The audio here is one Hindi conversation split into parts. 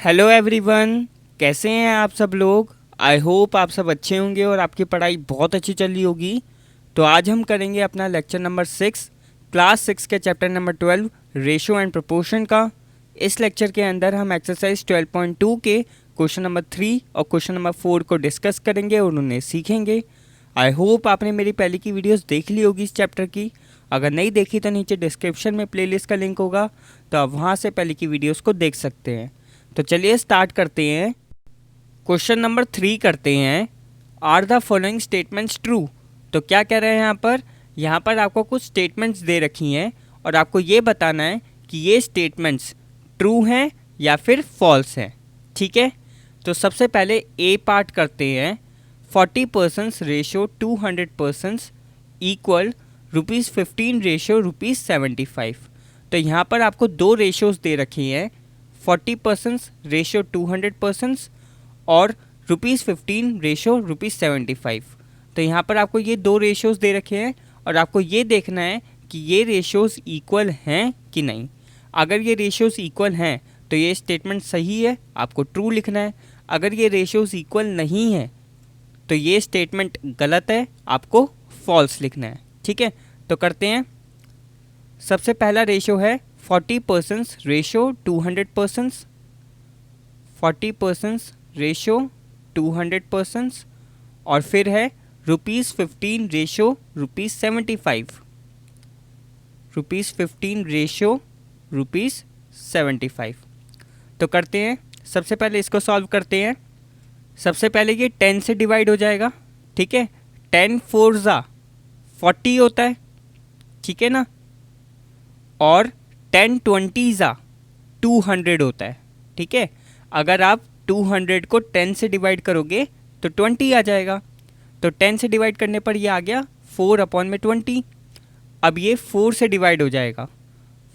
हेलो एवरीवन, कैसे हैं आप सब लोग। आई होप आप सब अच्छे होंगे और आपकी पढ़ाई बहुत अच्छी चल रही होगी। तो आज हम करेंगे अपना लेक्चर नंबर 6, क्लास 6 के chapter number 12 ratio and proportion का। इस लेक्चर के अंदर हम एक्सरसाइज 12.2 के क्वेश्चन नंबर 3 और क्वेश्चन नंबर 4 को डिस्कस करेंगे और उन्हें सीखेंगे। आई होप आपने मेरी पहले की वीडियोस देख ली होगी इस चैप्टर की। अगर नहीं देखी तो नीचे डिस्क्रिप्शन में प्लेलिस्ट का लिंक होगा, तो आप वहाँ से पहले की वीडियोस को देख सकते हैं। तो चलिए स्टार्ट करते हैं। क्वेश्चन नंबर 3 करते हैं। Are the following statements true. तो क्या कह रहे हैं यहाँ पर आपको कुछ स्टेटमेंट्स दे रखी हैं और आपको ये बताना है कि ये स्टेटमेंट्स ट्रू हैं या फिर फॉल्स हैं। ठीक है, तो सबसे पहले ए पार्ट करते हैं। 40% रेशो 200% इक्वल ₹15 रेशो ₹75। तो यहाँ पर आपको दो रेशोज़ दे रखी हैं, 40% रेशो 200% और ₹15 रेशो ₹75। तो यहाँ पर आपको ये दो रेशोज़ दे रखे हैं और आपको ये देखना है कि ये रेशोज़ इक्वल हैं कि नहीं। अगर ये रेशोज़ इक्वल हैं तो ये स्टेटमेंट सही है, आपको ट्रू लिखना है। अगर ये रेशोज़ इक्वल नहीं है तो ये स्टेटमेंट गलत है, आपको फॉल्स लिखना है। ठीक है, तो करते हैं। सबसे पहला रेशो है 40% रेशो 200%, 40% रेशो 200% और फिर है ₹15 रेशो ₹75, ₹15 रेशो ₹75। तो करते हैं, सबसे पहले इसको सॉल्व करते हैं। सबसे पहले ये 10 से डिवाइड हो जाएगा। ठीक है, 10 4 ज़ा 40 होता है। ठीक है ना, और 10 20 ज़ा 200 होता है। ठीक है, अगर आप 200 को 10 से डिवाइड करोगे तो 20 आ जाएगा। तो 10 से डिवाइड करने पर ये आ गया 4/20। अब ये 4 से डिवाइड हो जाएगा।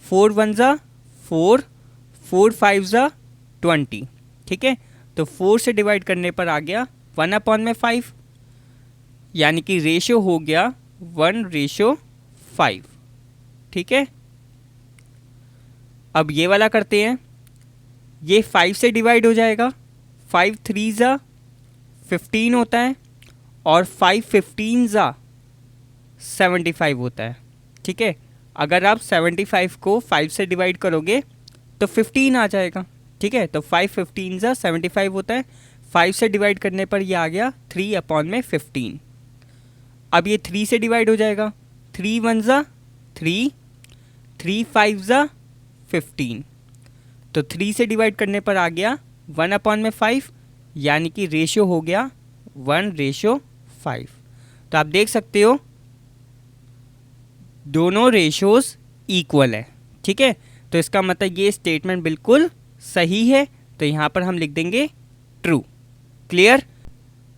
4 1 ज़ा 4, 4 5 ज़ा 20। ठीक है, तो 4 से डिवाइड करने पर आ गया 1/5, यानी कि रेशो हो गया 1:5। ठीक है, अब ये वाला करते हैं। ये 5 से डिवाइड हो जाएगा। 5 3 ज़ा 15 होता है और 5 15 ज़ा 75 होता है। ठीक है, अगर आप 75 को 5 से डिवाइड करोगे तो 15 आ जाएगा। ठीक है, तो 5 15 ज़ा 75 होता है। 5 से डिवाइड करने पर ये आ गया 3/15। अब ये 3 से डिवाइड हो जाएगा। 3 1 ज़ा 3, 3 5 ज़ा 15। तो 3 से डिवाइड करने पर आ गया 1/5, यानी कि रेशियो हो गया 1:5। तो आप देख सकते हो दोनों रेशियोज इक्वल है। ठीक है, तो इसका मतलब ये स्टेटमेंट बिल्कुल सही है। तो यहाँ पर हम लिख देंगे ट्रू। क्लियर।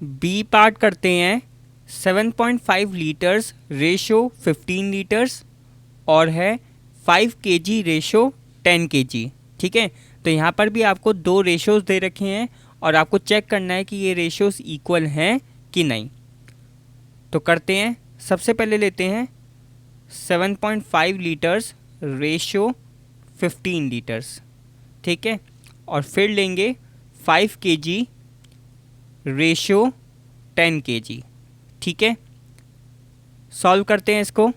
बी पार्ट करते हैं। 7.5 लीटर्स रेशो 15 लीटर्स और है 5 kg रेशो 10 kg। ठीक है, तो यहाँ पर भी आपको दो रेशोज़ दे रखे हैं और आपको चेक करना है कि ये रेशोज़ इक्वल हैं कि नहीं। तो करते हैं, सबसे पहले लेते हैं 7.5 लीटर्स रेशो 15 लीटर्स। ठीक है, और फिर लेंगे 5 kg रेशो 10 kg। ठीक है, सॉल्व करते हैं इसको।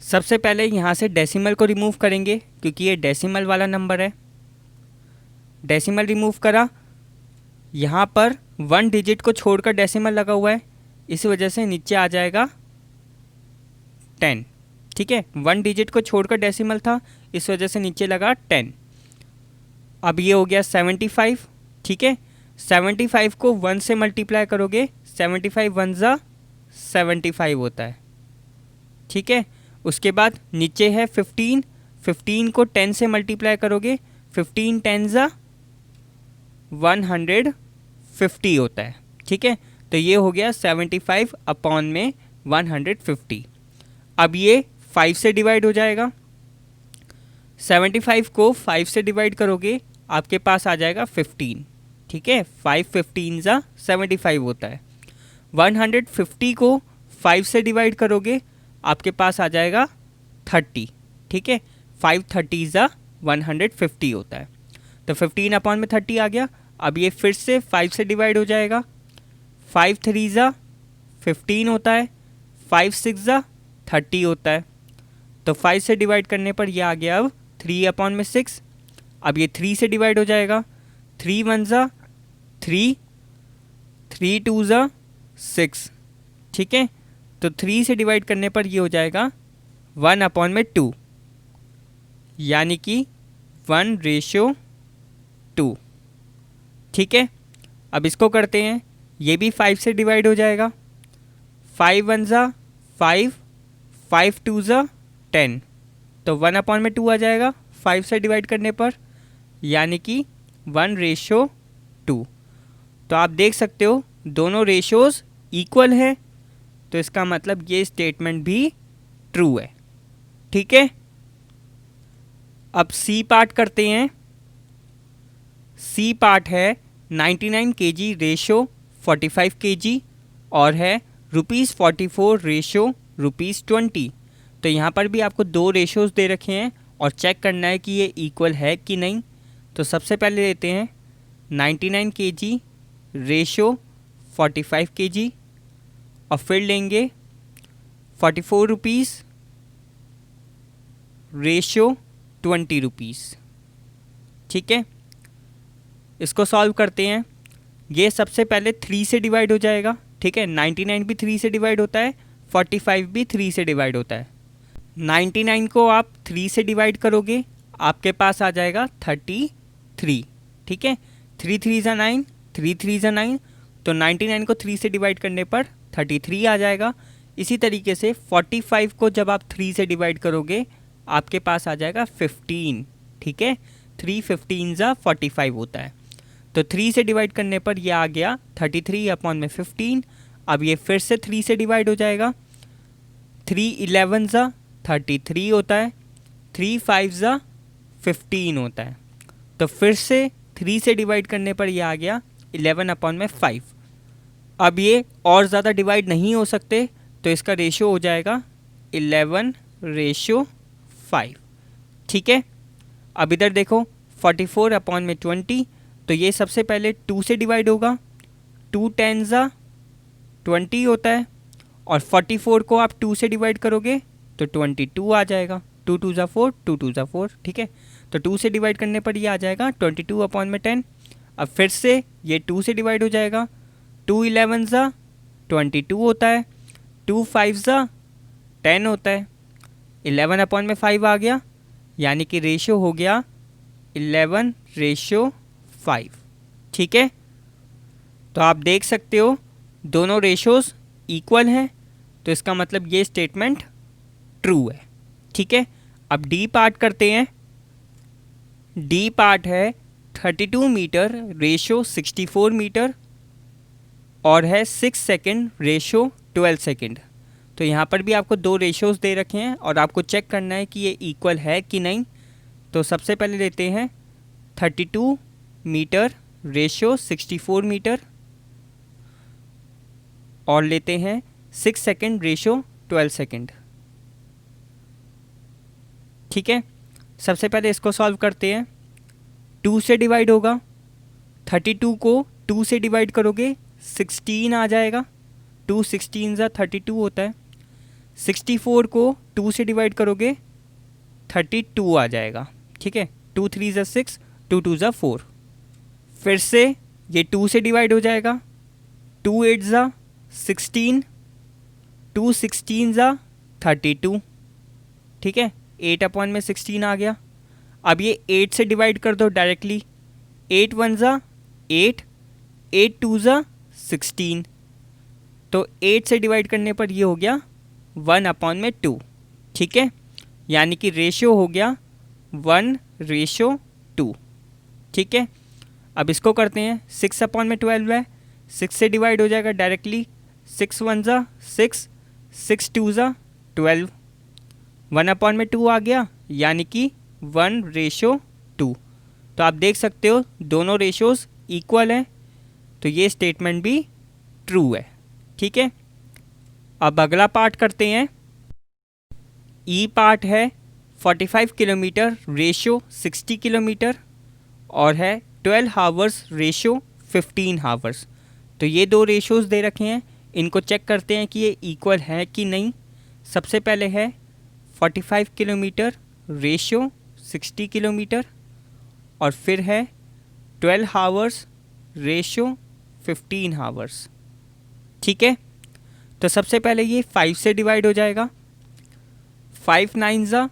सबसे पहले यहाँ से डेसिमल को रिमूव करेंगे क्योंकि ये डेसिमल वाला नंबर है। डेसिमल रिमूव करा, यहाँ पर 1 डिजिट को छोड़कर डेसिमल लगा हुआ है, इस वजह से नीचे आ जाएगा 10। ठीक है, 1 डिजिट को छोड़कर डेसिमल था, इस वजह से नीचे लगा 10। अब ये हो गया 75। ठीक है, 75 को 1 से मल्टीप्लाई करोगे, 75 1 ज़ा 75 होता है। ठीक है, उसके बाद नीचे है 15, 15 को 10 से मल्टीप्लाई करोगे, 15 10 ज़ा 150 होता है। ठीक है, तो ये हो गया 75/150। अब ये 5 से डिवाइड हो जाएगा। 75 को 5 से डिवाइड करोगे, आपके पास आ जाएगा 15। ठीक है, 5 15 ज़ा 75 होता है। 150 को 5 से डिवाइड करोगे, आपके पास आ जाएगा 30। ठीक है, 5 30 ज़ा 150 होता है। तो 15 अपॉन में 30 आ गया। अब ये फिर से 5 से डिवाइड हो जाएगा। 5 3 ज़ा 15 होता है, 5 6 ज़ा 30 होता है। तो 5 से डिवाइड करने पर ये आ गया अब 3 अपॉन में 6। अब ये 3 से डिवाइड हो जाएगा। 3 1 ज़ा 3, 3 2 ज़ा 6, ठीक है। तो 3 से डिवाइड करने पर ये हो जाएगा 1 अपॉन में 2, यानी कि 1:2, ठीक है। अब इसको करते हैं, ये भी 5 से डिवाइड हो जाएगा। 5 1 ज़ा 5, 5 2 ज़ा 10, तो 1 अपॉन में 2 आ जाएगा 5 से डिवाइड करने पर, यानी कि 1:2। तो आप देख सकते हो दोनों रेशोज़ इक्वल है, तो इसका मतलब ये स्टेटमेंट भी ट्रू है, ठीक है। अब सी पार्ट करते हैं। सी पार्ट है 99 kg रेशो 45 kg और है ₹44 रेशो ₹20। तो यहाँ पर भी आपको दो रेशोज़ दे रखे हैं और चेक करना है कि ये इक्वल है कि नहीं। तो सबसे पहले लेते हैं 99 kg रेशो 45 kg और फिर लेंगे 44 रुपीज़ रेशो 20 रुपीज़, ठीक है। इसको सॉल्व करते हैं। ये सबसे पहले 3 से डिवाइड हो जाएगा, ठीक है। 99 भी 3 से डिवाइड होता है, 45 भी 3 से डिवाइड होता है। 99 को आप 3 से डिवाइड करोगे, आपके पास आ जाएगा 33, ठीक है। 3 3 ज़ा 9, 3 3 ज़ा 9, तो 99 को 3 से डिवाइड करने पर 33 आ जाएगा। इसी तरीके से 45 को जब आप 3 से डिवाइड करोगे, आपके पास आ जाएगा 15, ठीक है। 3 15 ज़ा 45 होता है। तो 3 से डिवाइड करने पर यह आ गया 33 अपॉन में 15। अब ये फिर से 3 से डिवाइड हो जाएगा। 3 11 ज़ा 33 होता है, 3 5 ज़ा 15 होता है। तो फिर से 3 से डिवाइड करने पर यह आ गया 11 अपॉन में 5। अब ये और ज़्यादा डिवाइड नहीं हो सकते, तो इसका रेशो हो जाएगा 11:5, ठीक है। अब इधर देखो 44 अपॉन में 20, तो ये सबसे पहले 2 से डिवाइड होगा। 2 10 ज़ा 20 होता है और 44 को आप 2 से डिवाइड करोगे तो 22 आ जाएगा। 2 2 ज़ा 4, 2 2 ज़ा 4, ठीक है। तो 2 से डिवाइड करने पर ये आ जाएगा 22 अपॉन में 10। अब फिर से ये 2 से डिवाइड हो जाएगा। 2 11 ज़ा 22 होता है, 2 5 ज़ा 10 होता है, 11 अपॉन में 5 आ गया, यानी कि रेशो हो गया 11:5, ठीक है। तो आप देख सकते हो दोनों रेशोज़ इक्वल हैं, तो इसका मतलब ये स्टेटमेंट ट्रू है, ठीक है। अब डी पार्ट करते हैं। डी पार्ट है 32 मीटर रेशो 64 मीटर और है 6 सेकेंड रेशो 12 सेकेंड। तो यहाँ पर भी आपको दो रेशोज़ दे रखे हैं और आपको चेक करना है कि ये इक्वल है कि नहीं। तो सबसे पहले लेते हैं 32 मीटर रेशो 64 मीटर और लेते हैं 6 सेकेंड रेशो 12 सेकेंड, ठीक है। सबसे पहले इसको सॉल्व करते हैं। 2 से डिवाइड होगा, 32 को 2 से डिवाइड करोगे 16 आ जाएगा। 2 16 ज़ा 32 होता है। 64 को 2 से डिवाइड करोगे 32 आ जाएगा, ठीक है। 2 3 ज़ा 6, 2 2 ज़ा 4। फिर से ये 2 से डिवाइड हो जाएगा। 2 8 ज़ा 16, 2 16 ज़ा 32, ठीक है। 8 अपॉन में 16 आ गया। अब ये 8 से डिवाइड कर दो डायरेक्टली। 8 1 ज़ा 8, 8 2 ज़ा 16, तो 8 से डिवाइड करने पर ये हो गया 1 अपॉन में 2, ठीक है। यानी कि रेशियो हो गया 1:2, ठीक है। अब इसको करते हैं। 6 अपॉन में 12 है, 6 से डिवाइड हो जाएगा डायरेक्टली। 6 1 ज़ा 6, 6 2 ज़ा 12, 1 अपॉन में 2 आ गया, यानी कि 1:2। तो आप देख सकते हो दोनों रेशोज़ इक्वल हैं, तो ये स्टेटमेंट भी ट्रू है, ठीक है। अब अगला पार्ट करते हैं। ई पार्ट है 45 किलोमीटर रेशो 60 किलोमीटर और है 12 हावर्स रेशो 15 हावर्स। तो ये दो रेशोज़ दे रखे हैं, इनको चेक करते हैं कि ये इक्वल है कि नहीं। सबसे पहले है 45 किलोमीटर रेशो 60 किलोमीटर, और फिर है 12 हावर्स रेशो 15 हावर्स। ठीक है, तो सबसे पहले ये 5 से डिवाइड हो जाएगा। 5 9 ज़ा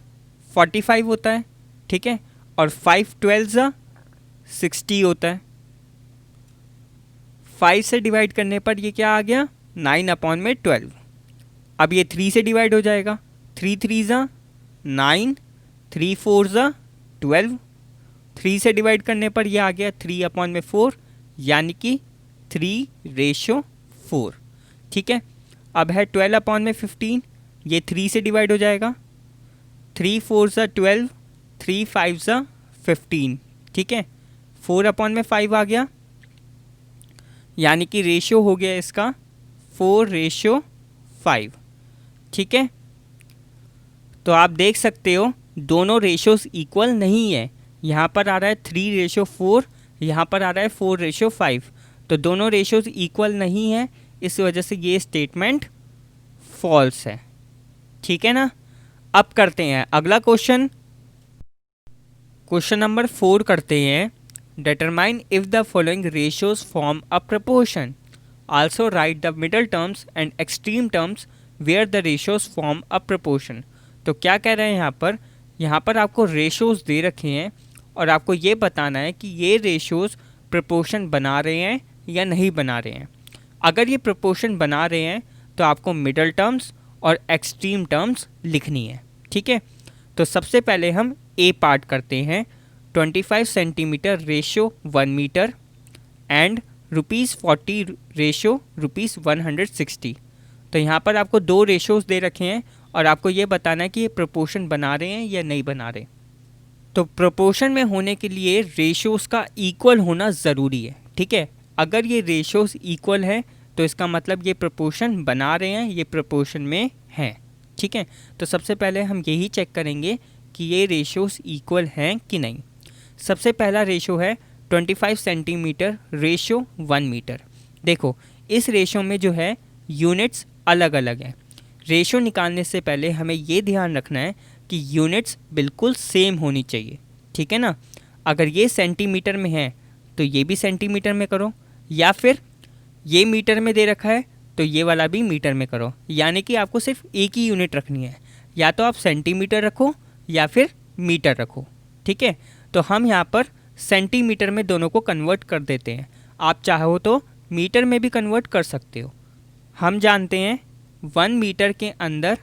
45 होता है, ठीक है, और 5 12 ज़ा 60 होता है। 5 से डिवाइड करने पर ये क्या आ गया, 9/12। अब ये 3 से डिवाइड हो जाएगा। 3 3 ज़ा 9, 3 4 ज़ा 12। 3 से डिवाइड करने पर ये आ गया 3/4, यानी कि 3:4। ठीक है, अब है 12/15, ये 3 से डिवाइड हो जाएगा। 3 4 ज़ा 12, 3 5 ज़ा 15। ठीक है, 4/5 आ गया, यानी कि रेशियो हो गया इसका 4:5। ठीक है, तो आप देख सकते हो दोनों रेशियोज इक्वल नहीं है। यहाँ पर आ रहा है 3:4, यहाँ पर आ रहा है 4:5। तो दोनों रेशियोज इक्वल नहीं है, इस वजह से ये स्टेटमेंट फॉल्स है। ठीक है ना। अब करते हैं अगला क्वेश्चन, क्वेश्चन नंबर 4 करते हैं। Determine if the following ratios form a proportion, also write the middle terms and extreme terms where the ratios form a proportion. तो क्या कह रहे हैं यहाँ पर आपको रेशियोज दे रखे हैं और आपको ये बताना है कि ये रेशियोज प्रपोर्शन बना रहे हैं या नहीं बना रहे हैं। अगर ये प्रपोर्शन बना रहे हैं तो आपको मिडल टर्म्स और एक्सट्रीम टर्म्स लिखनी है। ठीक है, तो सबसे पहले हम ए पार्ट करते हैं। 25 centimetre ratio 1 metre and ₹40 ratio ₹160। तो यहाँ पर आपको दो रेशियोज दे रखे हैं और आपको ये बताना है कि ये प्रोपोर्शन बना रहे हैं या नहीं बना रहे। तो प्रोपोर्शन में होने के लिए रेशियोज का इक्वल होना ज़रूरी है। ठीक है, अगर ये रेशियोज इक्वल है तो इसका मतलब ये प्रोपोर्शन बना रहे हैं, ये प्रोपोर्शन में हैं। ठीक है, तो सबसे पहले हम यही चेक करेंगे कि ये रेशियोज इक्वल हैं कि नहीं। सबसे पहला रेशियो है 25 सेंटीमीटर रेशियो 1 मीटर। देखो इस रेशियो में जो है यूनिट्स अलग अलग हैं। रेशियो निकालने से पहले हमें ये ध्यान रखना है कि यूनिट्स बिल्कुल सेम होनी चाहिए। ठीक है ना। अगर ये सेंटीमीटर में है तो ये भी सेंटीमीटर में करो, या फिर ये मीटर में दे रखा है तो ये वाला भी मीटर में करो। यानी कि आपको सिर्फ एक ही यूनिट रखनी है, या तो आप सेंटीमीटर रखो या फिर मीटर रखो। ठीक है, तो हम यहाँ पर सेंटीमीटर में दोनों को कन्वर्ट कर देते हैं। आप चाहो तो मीटर में भी कन्वर्ट कर सकते हो। हम जानते हैं 1 मीटर के अंदर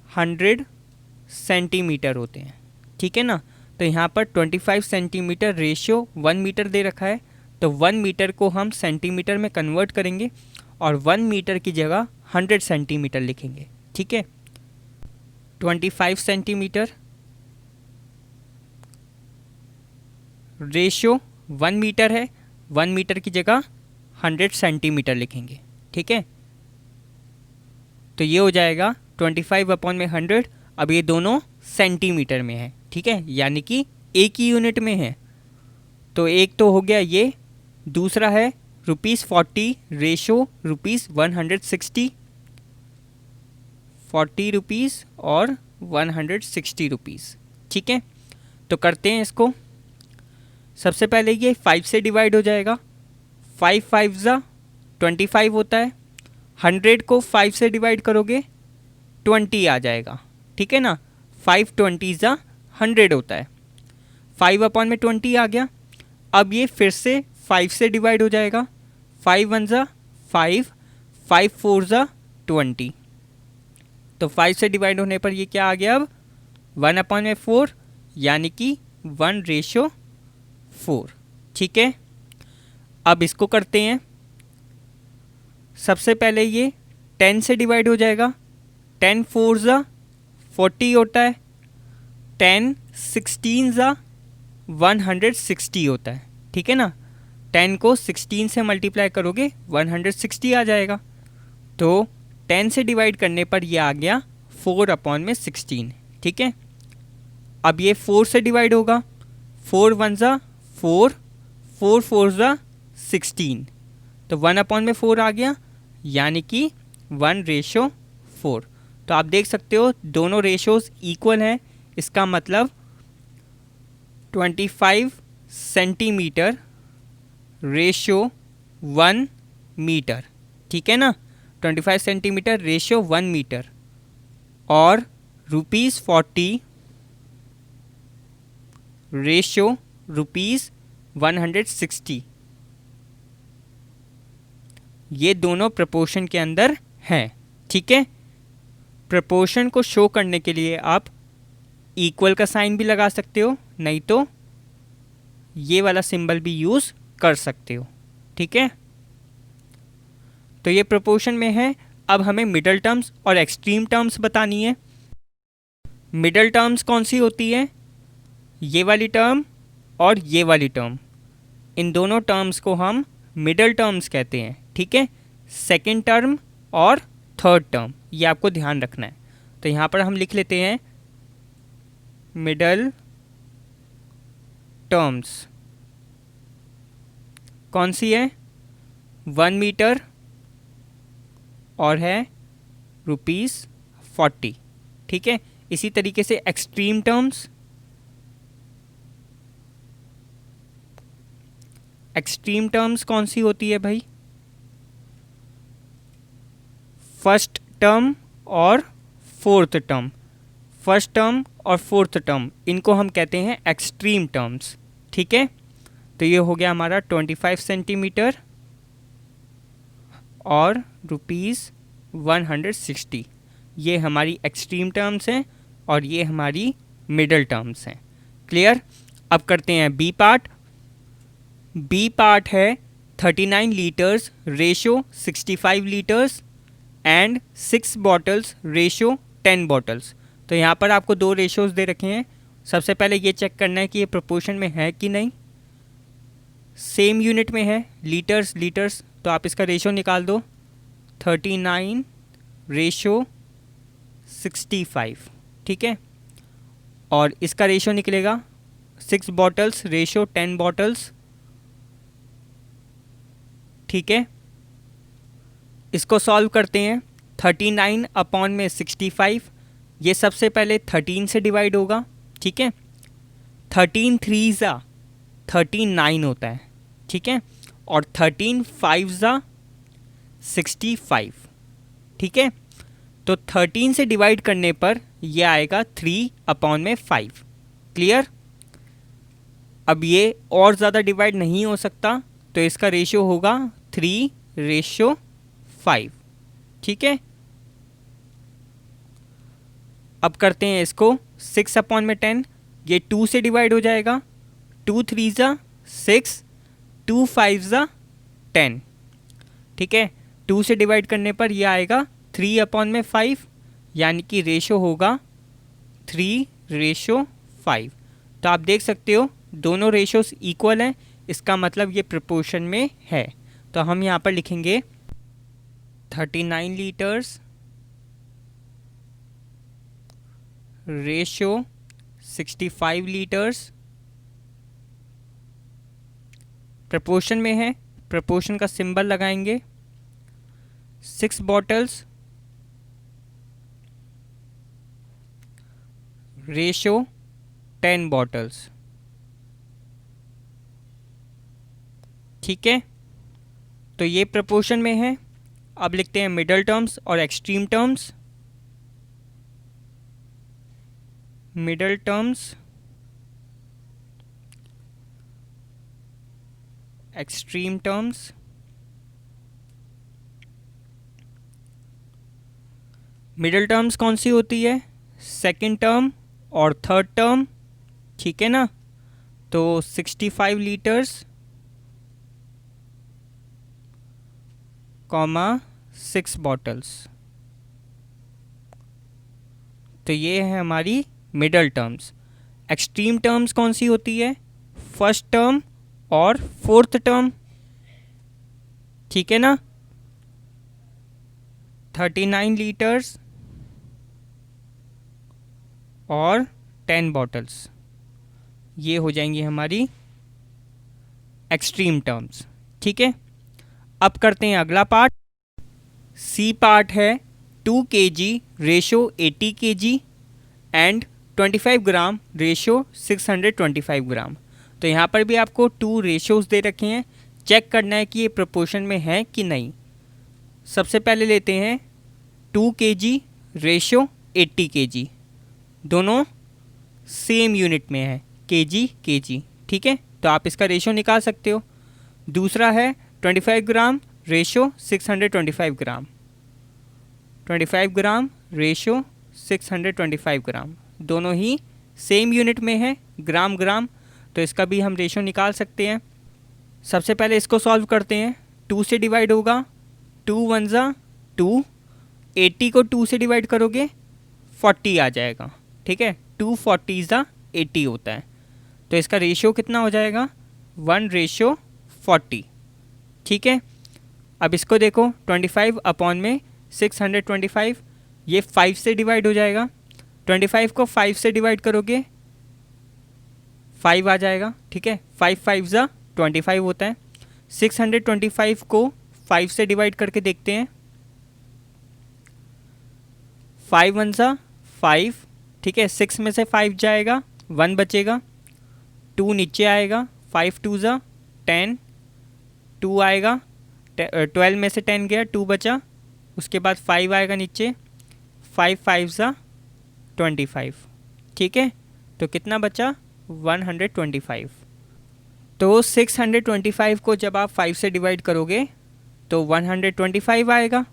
100 सेंटीमीटर होते हैं। ठीक है ना। तो यहाँ पर 25 सेंटीमीटर रेशियो 1 मीटर दे रखा है, तो 1 मीटर को हम सेंटीमीटर में कन्वर्ट करेंगे और 1 मीटर की जगह 100 सेंटीमीटर लिखेंगे। ठीक है, 25 सेंटीमीटर रेशियो 1 मीटर है, 1 मीटर की जगह 100 सेंटीमीटर लिखेंगे। ठीक है, तो ये हो जाएगा 25/100। अब ये दोनों सेंटीमीटर में है। ठीक है, यानी कि एक ही यूनिट में है। तो एक तो हो गया ये, दूसरा है ₹40 रेशो ₹160, ₹40 और ₹160। ठीक है, तो करते हैं इसको। सबसे पहले ये 5 से डिवाइड हो जाएगा। 5 5 ज़ा 25 होता है। 100 को 5 से डिवाइड करोगे 20 आ जाएगा। ठीक है ना। 5 20 ज़ा 100 होता है। 5/20 आ गया। अब ये फिर से 5 से डिवाइड हो जाएगा। 5 1 ज़ा 5, 5 4 ज़ा 20। तो 5 से डिवाइड होने पर ये क्या आ गया, अब 1/4, यानी कि 1:4। ठीक है, अब इसको करते हैं। सबसे पहले ये 10 से डिवाइड हो जाएगा। 10 4 ज़ा 40 होता है। 10 16 ज़ा 160 होता है। ठीक है ना। 10 को 16 से मल्टीप्लाई करोगे 160 आ जाएगा। तो 10 से डिवाइड करने पर ये आ गया 4/16। ठीक है, अब ये 4 से डिवाइड होगा। 4 1 ज़ा 4, 4 4 ज़ा 16, तो 1/4 आ गया, यानी कि 1:4। तो आप देख सकते हो दोनों रेशोज़ इक्वल हैं, इसका मतलब 25 सेंटीमीटर रेशो 1 मीटर, ठीक है ना, 25 सेंटीमीटर रेशो 1 मीटर, और ₹40 रेशो ₹160, ये दोनों प्रपोर्शन के अंदर हैं, ठीक है। प्रपोर्शन को शो करने के लिए आप इक्वल का साइन भी लगा सकते हो, नहीं तो ये वाला सिंबल भी यूज़ कर सकते हो, ठीक है। तो ये प्रपोर्शन में है। अब हमें मिडल टर्म्स और एक्सट्रीम टर्म्स बतानी है। मिडल टर्म्स कौन सी होती है? ये वाली टर्म और ये वाली टर्म, इन दोनों टर्म्स को हम मिडल टर्म्स कहते हैं, ठीक है। सेकेंड टर्म और थर्ड टर्म, ये आपको ध्यान रखना है। तो यहाँ पर हम लिख लेते हैं मिडल टर्म्स कौन सी है? 1 मीटर और है ₹40, ठीक है। इसी तरीके से एक्सट्रीम टर्म्स, एक्सट्रीम टर्म्स कौन सी होती है भाई? फर्स्ट टर्म और फोर्थ टर्म, फर्स्ट टर्म और फोर्थ टर्म, इनको हम कहते हैं एक्सट्रीम टर्म्स, ठीक है। तो ये हो गया हमारा 25 सेंटीमीटर और ₹160, ये हमारी एक्सट्रीम टर्म्स हैं और ये हमारी मिडल टर्म्स हैं। क्लियर? अब करते हैं बी पार्ट। बी पार्ट है 39 litres ratio 65 litres and 6 bottles ratio 10 bottles. तो यहाँ पर आपको दो रेशोज़ दे रखे हैं। सबसे पहले ये चेक करना है कि ये प्रोपोर्शन में है कि नहीं, सेम यूनिट में है, लीटर्स लीटर्स, तो आप इसका रेशो निकाल दो, 39 रेशो 65, ठीक है। और इसका रेशो निकलेगा 6 बॉटल्स रेशो 10 बॉटल्स, ठीक है। इसको सॉल्व करते हैं। 39/65, ये सबसे पहले 13 से डिवाइड होगा, ठीक है। 13 3 ज़ा 39 होता है, ठीक है, और 13 5 ज़ा 65, ठीक है। तो 13 से डिवाइड करने पर ये आएगा 3/5। क्लियर? अब ये और ज़्यादा डिवाइड नहीं हो सकता, तो इसका रेशियो होगा 3:5, ठीक है। अब करते हैं इसको 6/10, ये 2 से डिवाइड हो जाएगा, 2 3 ज़ा 6, 2 5 ज़ा 10, ठीक है। 2 से डिवाइड करने पर यह आएगा 3/5, यानी कि रेशो होगा 3:5। तो आप देख सकते हो दोनों रेशोस इक्वल हैं, इसका मतलब ये प्रोपोर्शन में है। तो हम यहाँ पर लिखेंगे 39 लीटर्स रेशो 65 लीटर्स, प्रोपोर्शन में है, प्रोपोर्शन का सिंबल लगाएंगे। 6 बॉटल्स रेशो 10 बॉटल्स, ठीक है। तो ये प्रोपोर्शन में है। अब लिखते हैं मिडल टर्म्स और extreme terms. Middle terms, extreme terms. Middle terms कौन सी होती है? सेकंड टर्म और थर्ड टर्म, ठीक है ना। तो 65 लीटर्स कॉमा 6 बॉटल्स, तो ये है हमारी मिडल टर्म्स। एक्सट्रीम टर्म्स कौन सी होती है? फर्स्ट टर्म और फोर्थ टर्म, ठीक है ना। 39 लीटर्स और 10 बॉटल्स, ये हो जाएंगी हमारी एक्सट्रीम टर्म्स। ठीक है, अब करते हैं अगला पार्ट। सी पार्ट है 2 kg ratio 80 kg and 25 gram ratio 625 ग्राम। तो यहाँ पर भी आपको 2 रेशोज़ दे रखे हैं, चेक करना है कि ये प्रोपोर्शन में है कि नहीं। सबसे पहले लेते हैं 2 kg रेशो 80 kg, दोनों सेम यूनिट में है, kg। ठीक है, तो आप इसका रेशो निकाल सकते हो। दूसरा है 25 ग्राम रेशो 625 ग्राम, 25 ग्राम रेशो 625 ग्राम, दोनों ही सेम यूनिट में है, ग्राम, तो इसका भी हम रेशो निकाल सकते हैं। सबसे पहले इसको सॉल्व करते हैं। 2 से डिवाइड होगा, 2 1 ज़ा 2, 80 को 2 से डिवाइड करोगे 40 आ जाएगा। ठीक है, 2 40 ज़ा 80 होता है, तो इसका रेशियो कितना हो जाएगा, 1:40। ठीक है, अब इसको देखो, 25 अपॉन में 625, ये 5 से डिवाइड हो जाएगा। 25 को 5 से डिवाइड करोगे 5 आ जाएगा। ठीक है, 5 5 ज़ा 25 होता है। 625 को 5 से डिवाइड करके देखते हैं, 5 1 ज़ा 5। ठीक है, 6 में से 5 जाएगा, 1 बचेगा, 2 नीचे आएगा, 5 2 ज़ा 10, 2 आएगा, 12 में से 10 गया, 2 बचा, उसके बाद 5 आएगा नीचे, 5 5 ज़ा 25। ठीक है, तो कितना बचा, 125। तो 625 को जब आप 5 से डिवाइड करोगे तो 125 आएगा।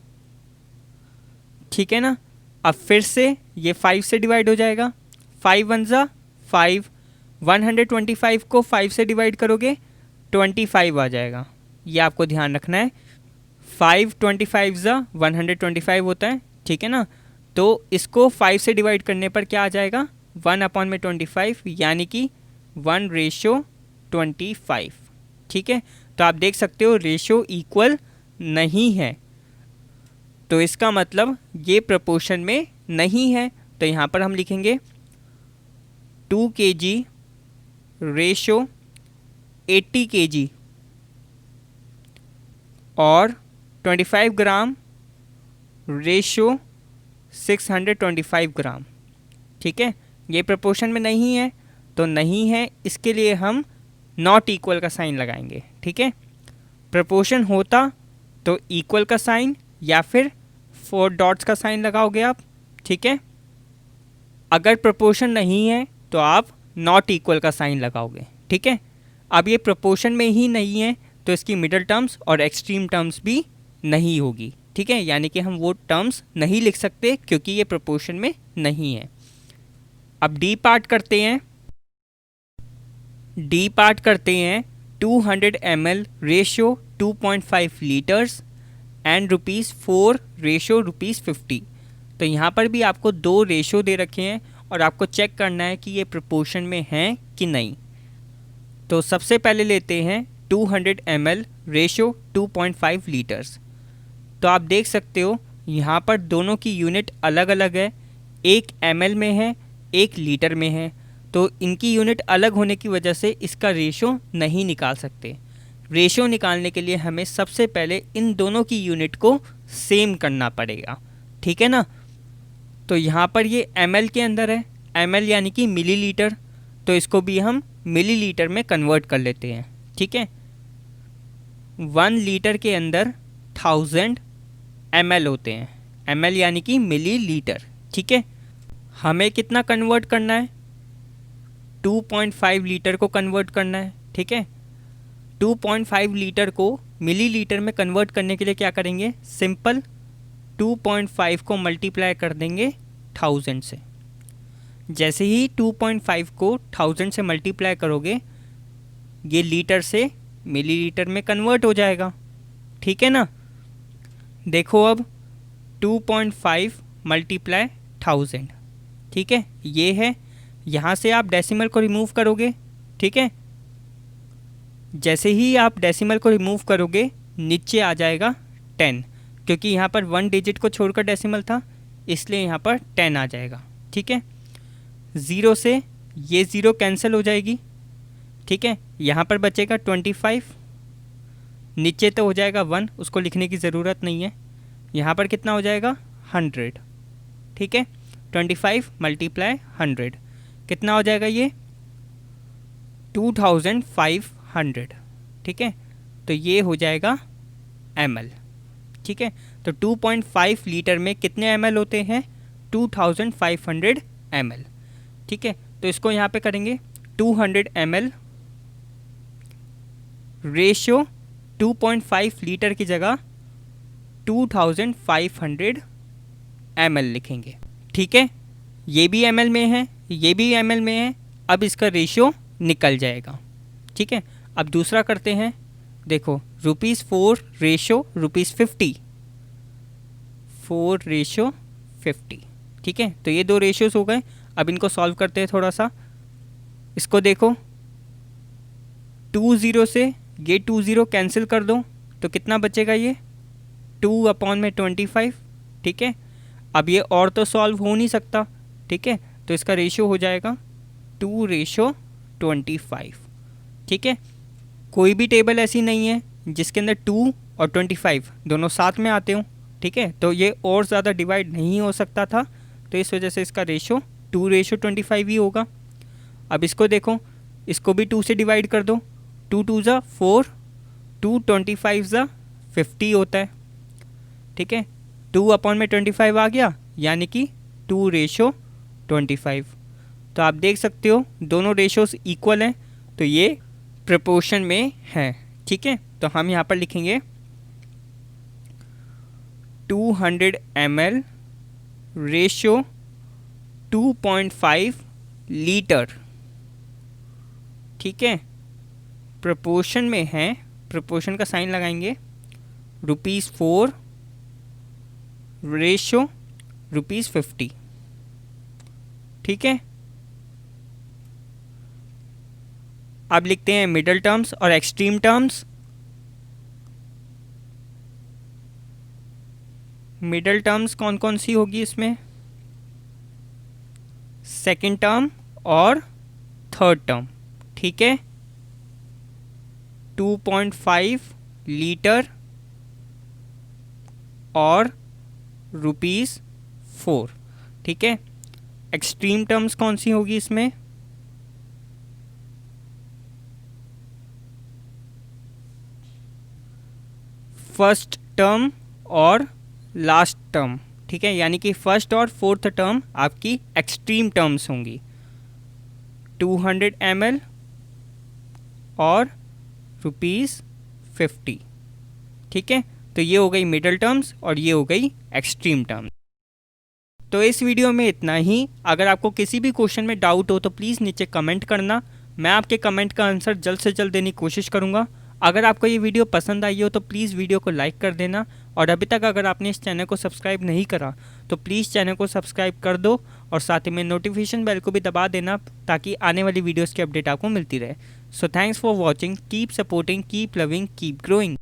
ठीक है ना, अब फिर से ये 5 से डिवाइड हो जाएगा, 5 1 ज़ा 5, 125 को 5 से डिवाइड करोगे 25 आ जाएगा, ये आपको ध्यान रखना है। 5 25 ज़ा 125 होता है। ठीक है ना, तो इसको 5 से डिवाइड करने पर क्या आ जाएगा, 1 अपॉन में 25, यानी कि 1:25। ठीक है, तो आप देख सकते हो रेशियो इक्वल नहीं है, तो इसका मतलब ये प्रोपोर्शन में नहीं है। तो यहाँ पर हम लिखेंगे 2 kg रेशो 80 kg और 25 ग्राम रेशो 625 ग्राम। ठीक है, ये प्रोपोर्शन में नहीं है, तो नहीं है, इसके लिए हम नॉट इक्वल का साइन लगाएंगे। ठीक है, प्रोपोर्शन होता तो इक्वल का साइन या फिर 4 डॉट्स का साइन लगाओगे आप। ठीक है, अगर प्रोपोर्शन नहीं है तो आप नॉट इक्वल का साइन लगाओगे। ठीक है, अब ये प्रोपोर्शन में ही नहीं है तो इसकी मिडल टर्म्स और एक्सट्रीम टर्म्स भी नहीं होगी। ठीक है, यानी कि हम वो टर्म्स नहीं लिख सकते क्योंकि ये प्रोपोर्शन में नहीं है। अब डी पार्ट करते हैं। डी पार्ट करते हैं 200 ml ratio 2.5 litres and ₹4 ratio ₹50। तो यहाँ पर भी आपको 2 रेशियो दे रखे हैं और आपको चेक करना है कि ये प्रोपोर्शन में हैं कि नहीं। तो सबसे पहले लेते हैं 200 ml रेशियो 2.5 लीटर्स। तो आप देख सकते हो यहाँ पर दोनों की यूनिट अलग अलग है, एक ml में है, एक लीटर में है, तो इनकी यूनिट अलग होने की वजह से इसका रेशियो नहीं निकाल सकते। रेशियो निकालने के लिए हमें सबसे पहले इन दोनों की यूनिट को सेम करना पड़ेगा। ठीक है ना, तो यहाँ पर ये ml के अंदर है, ml यानी कि मिलीलीटर, तो इसको भी हम मिलीलीटर में कन्वर्ट कर लेते हैं। ठीक है, 1 लीटर के अंदर 1000 ml होते हैं, ml यानी कि मिलीलीटर। ठीक है, हमें कितना कन्वर्ट करना है, 2.5 लीटर को कन्वर्ट करना है। ठीक है, 2.5 लीटर को मिलीलीटर में कन्वर्ट करने के लिए क्या करेंगे, सिंपल 2.5 को मल्टीप्लाई कर देंगे 1000 से। जैसे ही 2.5 को 1000 से मल्टीप्लाई करोगे ये लीटर से मिलीलीटर में कन्वर्ट हो जाएगा। ठीक है ना, देखो अब 2.5 मल्टीप्लाई 1000। ठीक है, ये है, यहाँ से आप डेसिमल को रिमूव करोगे। ठीक है, जैसे ही आप डेसिमल को रिमूव करोगे नीचे आ जाएगा 10, क्योंकि यहाँ पर 1 डिजिट को छोड़कर डेसिमल था इसलिए यहाँ पर 10 आ जाएगा। ठीक है, 0 से ये 0 कैंसिल हो जाएगी। ठीक है, यहाँ पर बचेगा 25, नीचे तो हो जाएगा 1, उसको लिखने की ज़रूरत नहीं है। यहाँ पर कितना हो जाएगा 100, ठीक है। 25 मल्टीप्लाई 100 कितना हो जाएगा ये 2500, ठीक है। तो ये हो जाएगा ml, ठीक है। तो 2.5 लीटर में कितने ml होते हैं 2500 ml, ठीक है। तो इसको यहाँ पे करेंगे 200 ml रेशियो 2.5 लीटर की जगह 2500 ml लिखेंगे, ठीक है। ये भी ml में है, ये भी ml में है। अब इसका रेशियो निकल जाएगा, ठीक है। अब दूसरा करते हैं, देखो ₹4 रेशो ₹50, 4 रेशो 50, ठीक है। तो ये दो रेशियोज हो गए। अब इनको सॉल्व करते हैं थोड़ा सा। इसको देखो 2 0 से ये 2 0 कैंसिल कर दो तो कितना बचेगा ये 2/25, ठीक है। अब ये और तो सॉल्व हो नहीं सकता, ठीक है। तो इसका रेशियो हो जाएगा 2:25, ठीक है। कोई भी टेबल ऐसी नहीं है जिसके अंदर 2 और 25 दोनों साथ में आते हों, ठीक है। तो ये और ज़्यादा डिवाइड नहीं हो सकता था, तो इस वजह से इसका रेशियो 2:25 ही होगा। अब इसको देखो, इसको भी 2 से डिवाइड कर दो, 2 2 ज़ा 4, 2 25 ज़ा 50 होता है, ठीक है। 2/25 आ गया, यानी कि 2:25। तो आप देख सकते हो दोनों रेशियोज इक्वल हैं, तो ये प्रोपोर्शन में है, ठीक है। तो हम यहाँ पर लिखेंगे 200 ml रेशियो 2.5 लीटर, ठीक है। प्रोपोर्शन में है, प्रोपोर्शन का साइन लगाएंगे, ₹4 रेशियो ₹50, ठीक है। अब लिखते हैं मिडल टर्म्स और एक्सट्रीम टर्म्स। मिडल टर्म्स कौन कौन सी होगी इसमें, सेकंड टर्म और थर्ड टर्म, ठीक है। 2.5 लीटर और ₹4, ठीक है। एक्सट्रीम टर्म्स कौन सी होगी इसमें, फर्स्ट टर्म और लास्ट टर्म, ठीक है। यानी कि फर्स्ट और फोर्थ टर्म आपकी एक्सट्रीम टर्म्स होंगी, 200 ml और ₹50, ठीक है। तो ये हो गई मिडल टर्म्स और ये हो गई एक्सट्रीम टर्म्स। तो इस वीडियो में इतना ही। अगर आपको किसी भी क्वेश्चन में डाउट हो तो प्लीज़ नीचे कमेंट करना, मैं आपके कमेंट का आंसर जल्द से जल्द देने की कोशिश करूँगा। अगर आपको ये वीडियो पसंद आई हो तो प्लीज़ वीडियो को लाइक कर देना, और अभी तक अगर आपने इस चैनल को सब्सक्राइब नहीं करा तो प्लीज़ चैनल को सब्सक्राइब कर दो, और साथ ही में नोटिफिकेशन बेल को भी दबा देना ताकि आने वाली वीडियोज़ की अपडेट आपको मिलती रहे। So thanks for watching, keep supporting, keep loving, keep growing.